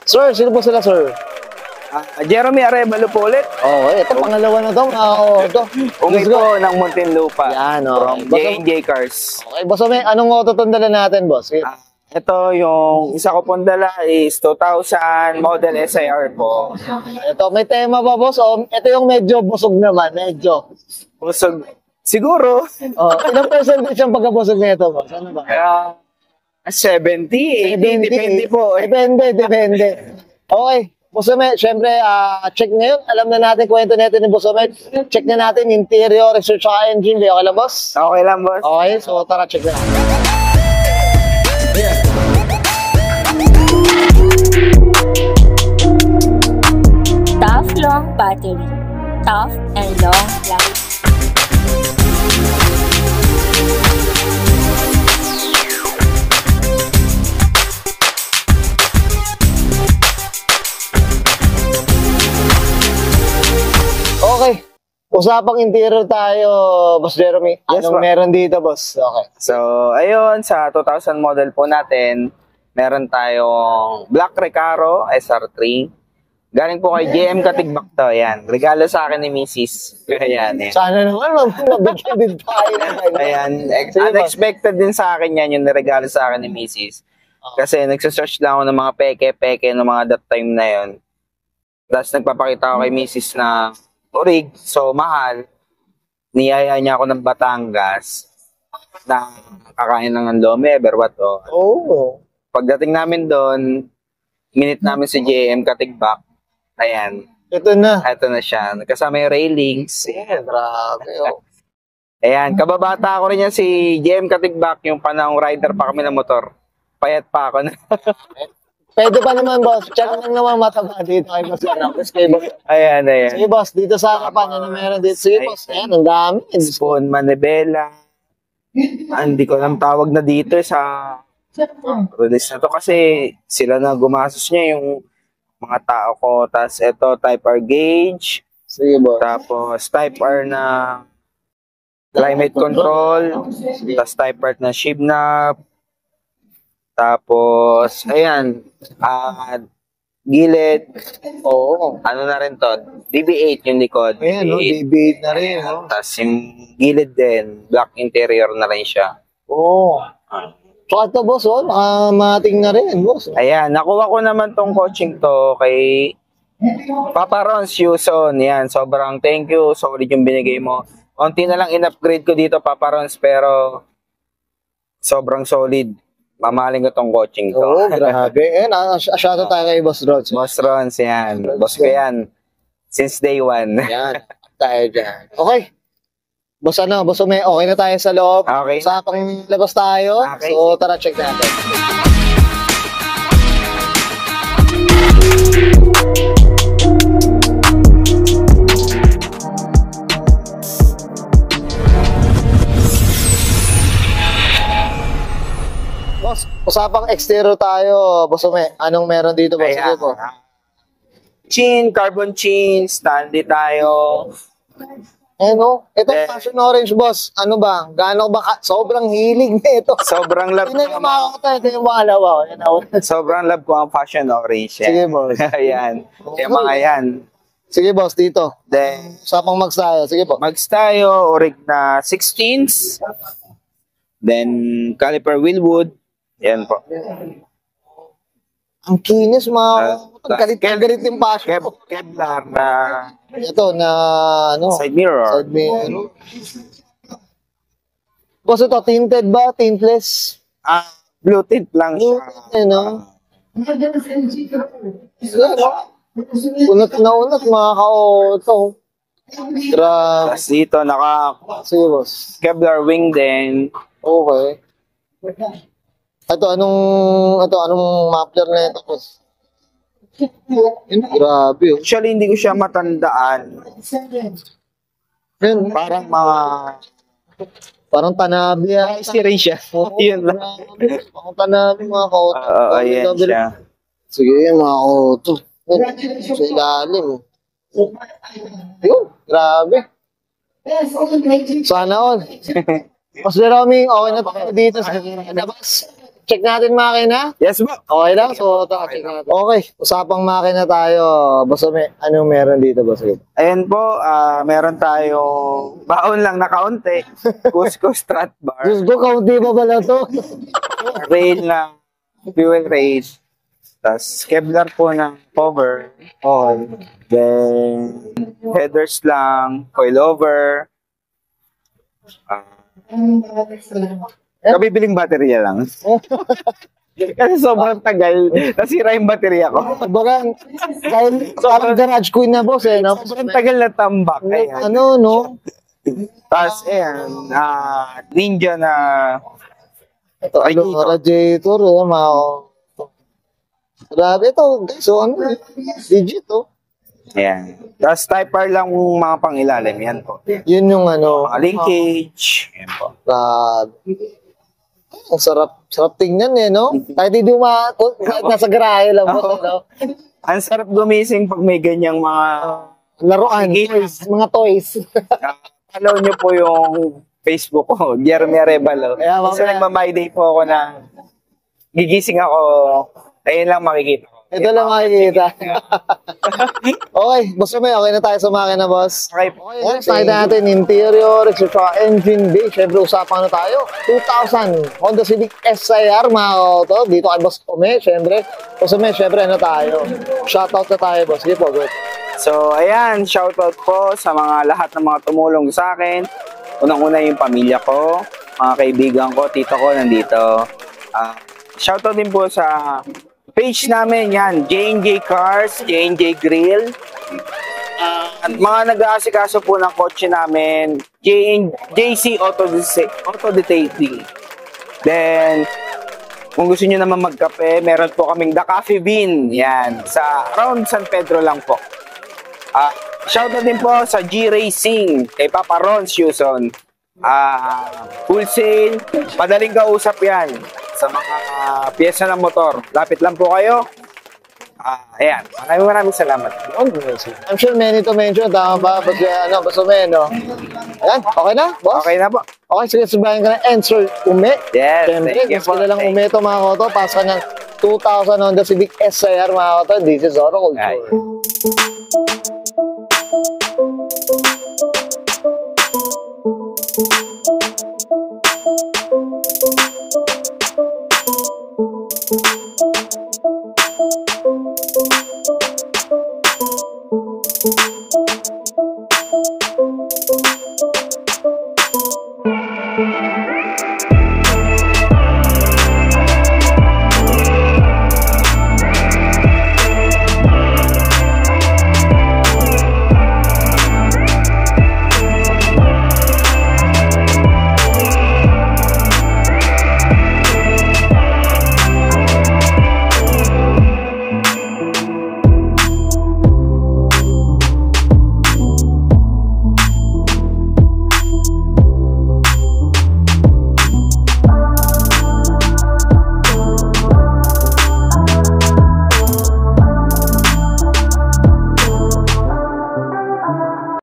Sir, sino po sila, sir? Jeremy Arevalo po ulit. Ito pangalawa na to. Ito. Umi po ng Muntinlupa. Yan, From J&J Cars. Okay, boss, anong auto itong dala natin, boss? Ito, yung isa ko pong dala is 2000 model SIR po. Ito, may tema ba, boss? Ito yung medyo busog naman, medyo. Busog. Siguro. Ilang percentage ang pagkabusog nito, boss? Ano ba? 70, 80, depende po. Depende. Okay. Bossome, syempre, check ngayon. Alam na natin kwento natin ni Bossome. Check na natin interior, research sa engine. Okay lang, boss? Okay lang, boss. Okay, so tara, check na natin. Tough long battery. Tough and long life. Okay. Usapang interior tayo, Boss Jeremy. Anong meron dito, boss? Okay. So, ayun, sa 2000 model po natin, meron tayong Black Recaro SR3. Galing po kay JM Katigbak to. Ayan. Regalo sa akin ni Mrs. Ayan. Sana naman, mabigyan din tayo. Ayan. Unexpected din sa akin yan, yung regalo sa akin ni Mrs. Kasi nagsasearch lang ako ng mga peke-peke ng mga that time na yun. Tapos nagpapakita ako kay Mrs. na orig, so mahal. Niyaya niya ako ng Batangas na kakain ng Lome, Everwatt. Pagdating namin doon, minute namin si JM Katigbak. Ayan. Ito na siya. Kasama yung railings. Ayan, grabe. Ayan, kababata ko rin yan si JM Katigbak, yung panahong rider pa kami ng motor. Payat pa ako na. Pwede pa naman, boss. Check lang naman mataba dito kay Boss. Ayan. Sige, boss. Dito sa harapan, ano meron dito? Sige, boss. Ayan, ang dami. Spoon Manibela. Hindi ko alam tawag na dito sa release na to kasi sila na gumasos niya yung mga tao ko. Tapos ito, Type R gauge. Sige, boss. Tapos Type R na climate control. Tapos Type R na shift knob. Tapos, ayan, gilid. Ano na rin to? BB8 yung likod. Ayan, BB8 na rin. Tapos yung gilid din, black interior na rin siya. So ito, boss, nakamating na rin, boss. Ayan, nakuha ko naman tong coaching to kay Papa Rons Yuson. Yan, sobrang thank you. Solid yung binigay mo. Konti na lang in-upgrade ko dito, Papa Rons, pero sobrang solid. Mamahalin ko tong coaching to. Grabe. Shoutout tayo kay Boss Rons. Boss Rons, yan. Boss ko yan. Since day one. Yan. Tayo dyan. Okay. Boss, okay na tayo sa loob. Okay. Sa panglabas tayo. Okay. So, tara, check natin. Boss, usapang exterior tayo, Boss Ome. Anong meron dito, boss? Ayan. Po? Carbon chin, Stanley tayo. Itong passion orange, boss. Ano ba? Gaano ba? Sobrang hilig na ito. Sobrang love ko. Ito yung makalawa. Sobrang love ko ang fashion orange. Sige, boss. Ayan. Yung mga yan. Sige, boss, dito. Then, usapang mags tayo. Sige po. Mags tayo, orig na 16s. Then, caliper wheelwood. Yan po. Ang kinis, galit yung passion. Kevlar na ito na side mirror. Boss, ito tinted ba? Tintless? Blue tint lang siya. Unat na unat, mga ka-auto. Grabe. Tapos dito, sige, boss. Kevlar wing din. Okay. Anong muffler na ito, boss? Grabe. Actually, hindi ko siya matandaan. Parang Tanabe. Icy rin siya. Yun lang. Parang Tanabe, mga ka-auto. Ayan siya. Sige, mga auto. Sa ilalim. Yun, grabe. Sana all. Mas Jerome, okay na tayo dito sa labas. check natin makina. Yes po. Okay lang? So, check natin. Okay, usapang makina tayo. Boss Ome, ano meron dito, Boss Ome? Ayan po, meron tayong baon lang na kaunti. Cusco Strat Bar. Diyos ko, kaunti pa pala to. Rail ng fuel rail. Tapos Kevlar po ng cover. Okay. Then, headers lang, coilover. Kabibiling baterya lang. Kasi sobrang tagal. Nasira yung baterya ko. Kumbaga, dahil parang garage queen na, boss, eh, no? Sobrang tagal na tambak. Ayan. Ano, no? Tapos, ayan, Ninja na Ito, radiator, mga... Grabe ito, guys, so ano, legit, oh. ayan. Tapos type R lang mga pangilalim. Yan po. Yun yung ano, Mga linkage. Yan po. ang sarap tingnan eh, no? Kahit hindi kahit nasa garahe lang, boss, no? Ang sarap gumising pag may ganyang mga Laruan, toys, mga toys. follow nyo po yung Facebook ko, Jeremy Arevalo. Kaya, Kasi nagma-my day po ako na gigising ako, ayun lang makikita ko. Ito lang makikita. Okay, boss Ome, okay na tayo sa makina, boss. Okay, Next, nakita natin interior, extra engine bay. Siyempre, usapan na tayo. 2000 Honda Civic SIR, mga auto. Dito kay Boss Ome, siyempre. Boss Ome, siyempre, ano tayo? Shoutout na tayo, boss. Sige po, good. So, ayan, shoutout po sa mga lahat ng mga tumulong sa akin. Unang-una yung pamilya ko, mga kaibigan ko, tito ko nandito. Shoutout din po sa page namin yan, J&J Cars, J&J Grill. At mga nag-aasikaso po ng kotse namin, JC Auto Detailing. Then, kung gusto nyo naman magkape, meron po kaming The Coffee Bean. Yan, sa around San Pedro lang po. Shoutout din po sa G Racing, kay Papa Ron Susan. Wholesale, madaling kausap yan sa mga pyesa ng motor. Lapit lang po kayo. Ayan, maraming salamat. I'm sure many to mention. Tama ba? Boss Ome, no? Ayan, okay na, boss? Okay na po. Okay, sige, subayan ka na. Answer, Ume. Yes, Siyempre, thank you mas po. kilalang Ume ito, mga koto. Pasa ng 2000 Honda Civic SIR, mga koto. This is Auto Culture. Ay.